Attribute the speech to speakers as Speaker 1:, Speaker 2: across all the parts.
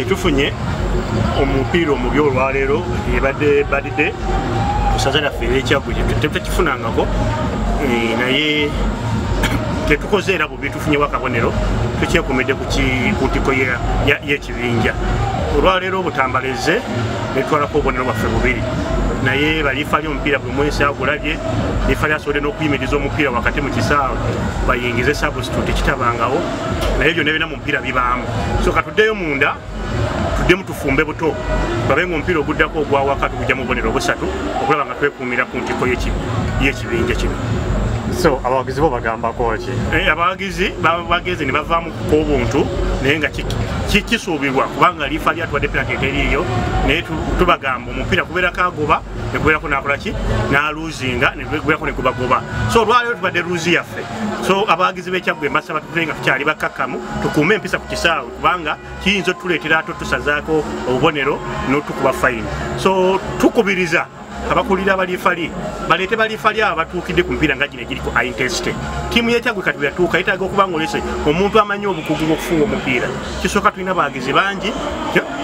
Speaker 1: Tufunye omupiira omubi olwaleero ebadde badide tusaza lyaffe ekyagguye tutakifunangako naye tetukoze era bubi tufunyewo akabonero tukyekomedde ku ntiko y'ekibinja olwaleero obutambaleze netwalako obubonero bwaffe bubiri naye balifa ly'omupiira buli mwesi agulabye lifa lyasobodde n'okuyimiriza omupiira wakati mu kisaawe bayingize substitute kitabangawo naye byonna birina mu mupiira bibaamu so katuddeyo munda tuddemu tufumbe buto babe nga omupiira oguddako ogwawaka tugujja mu bubonero busatu okulaba nga twekuumira ku ntiko y'ekibinja kino.
Speaker 2: So abawagizi bo bagambako ki?
Speaker 1: Abawagizi bageze ne bavaamu ku obuntu naye nga kisuubirwa kubanga lifa lyatwadde penalty teriiyo naye tubagamba omupiira kubeerako agoba ne kubeerako n'akolaki n'aluuzinga ne kubeerako ne gubagoba so olwaleero tubadde luuzi yaffe so abawagizi b'ekyaggwe mbasaba tutule nga tukyali bakkakkamu tukuume empisa ku kisaawe kubanga kiyinza otuleetera ate tusazaako obubonero n'otukuba fayini so tukubiriza abakulira abalifali baleete balifali abo batuukidde ku mupiira nga gino egiriko intensity tiimu y'ekyaggwe kati bwe yatuuka yetaaga okuba nga olese omuntu amanyi obukugu bw'okufunga omupiira kisooka tulina abawagizi bangi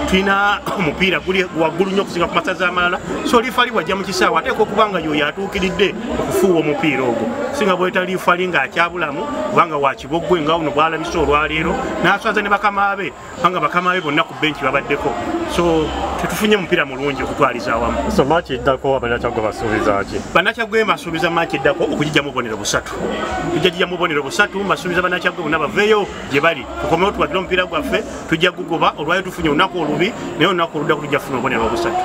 Speaker 1: tulina omupiira guli waggulu nnyo okusinga ku masaza amalala so lifali bwajja mu kisaawe ateeka okuba nga yoyo atuukiridde okufuuwa omupiira ogwo singa bweta lifali ng'akyabulamu kubanga wakiboggwe nga uno bwalabise olwaleero n'aswaza ne bakama be kubanga bakama be bonna ku benchi babaddeko so tetufunye mupiira mulungi okutwaliza awamu.
Speaker 2: So maaki eddako abanakyaggwe basuubiza ki?
Speaker 1: Banakyaggwe basuubiza maaki eddako okugijja mu bubonero busatu tujja mu bubonero busatu basuubiza banakyaggwe bonna baveeyo gye bali tukomewo tuwagira omupiira gwaffe tujja gugoba olwayo tufunye olunaku olubi naye olunaku oluddaku tujja kufuna obubonero busatu.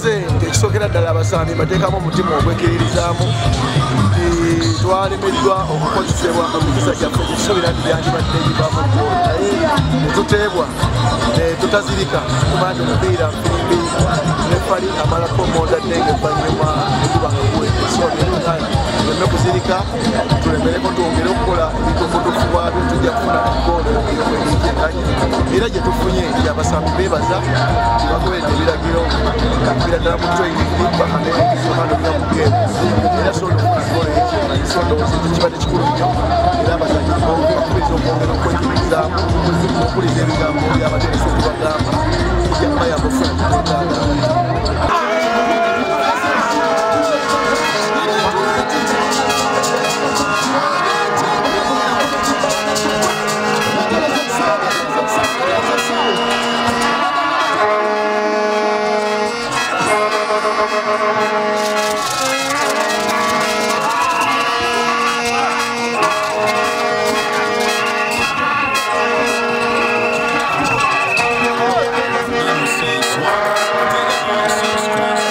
Speaker 3: tubategeeze nti ekisookera ddala abasaami bateekamu omutima ogwekiririzaamu twalemeddwa okukozesebwa emikisa gyaffe gyekisuubira nti gyandibadde givaamu ggoolo naye netuteebwa netutazirika tumande omupiira fimbi nefali amala promoda ddenge evanyuma etuba nga guwedde so tuleme kuzirika tulemereko twongere okukola ebitukutufu bwabyo tujja kufuna ggoolo era gye tufunye nti abasambi beebaza tibagoberera ebiragiro bira ddala mu training paka nekisohano bya mu geemu era soolokuggoolo ekisondoozi tekibadde kikulu nnyo era abazanyi bakubiriza okwongera okwekiririzaamu okuliza ebigambo byabateresi tubagamba kujja kubayamba okufuna kitwetaaga.
Speaker 4: Let me see.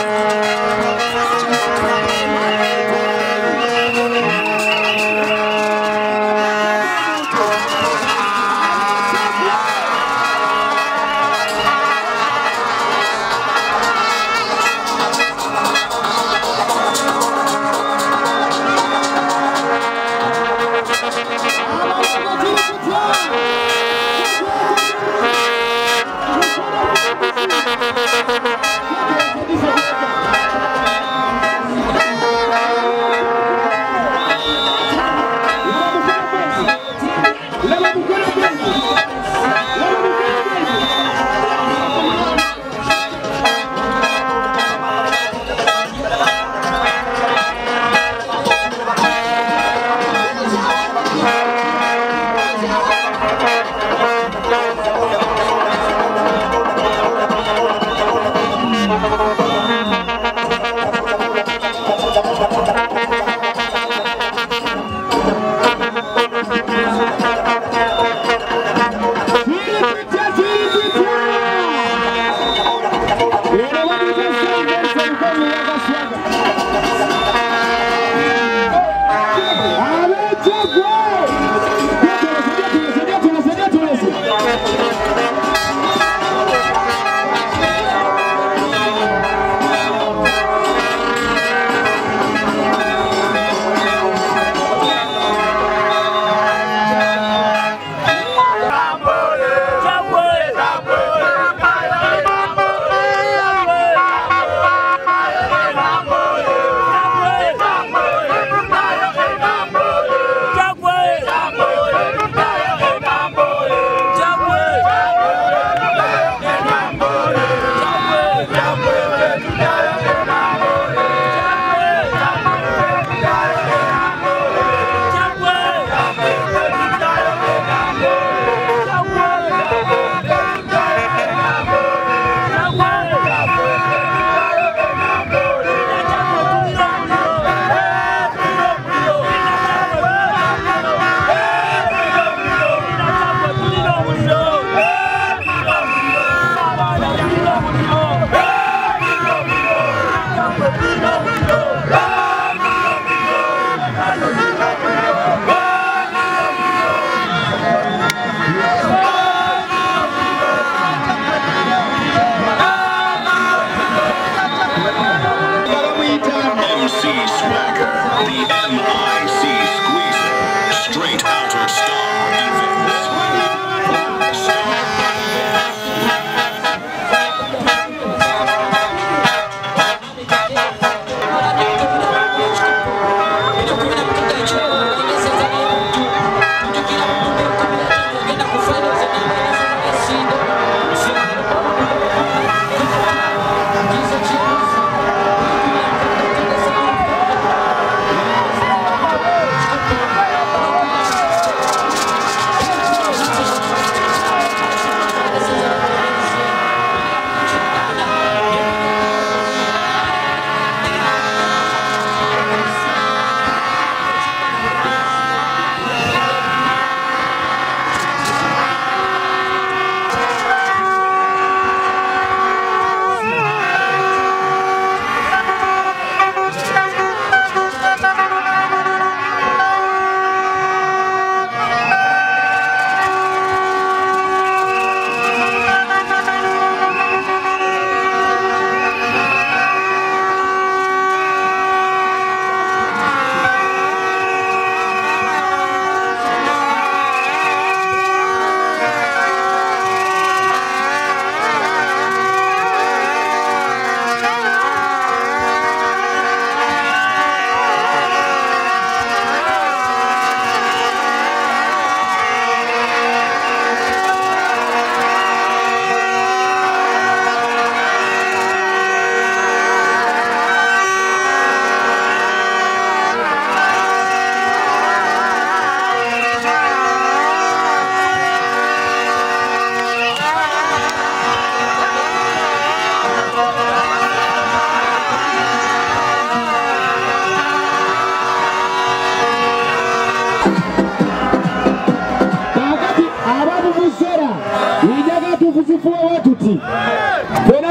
Speaker 4: ziti.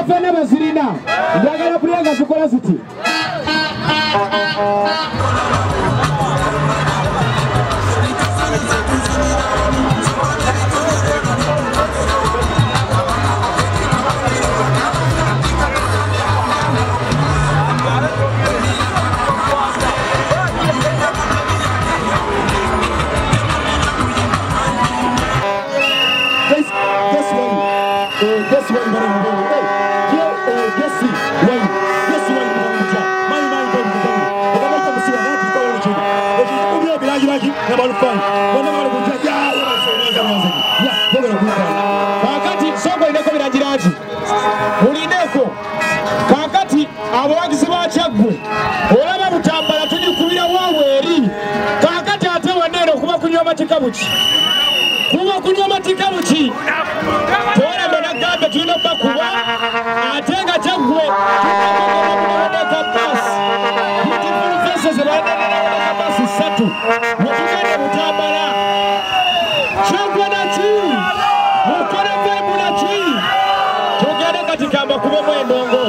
Speaker 4: Fena bazirina. Njagala kulenga zikola ziti. Kakati soko ineko biragiraji ulineko kakati abawagizi bakyagwe olaba butambala tujikubira waweri kakati ate wanero kuba kunywa matikabuki tore mena gambe tulina bakuba atenga kyagwe tunaka pass beautiful faces banana pass satu mutugende butambala kyagwe nachi mukore vemula chi tugende katika makubo mwendongo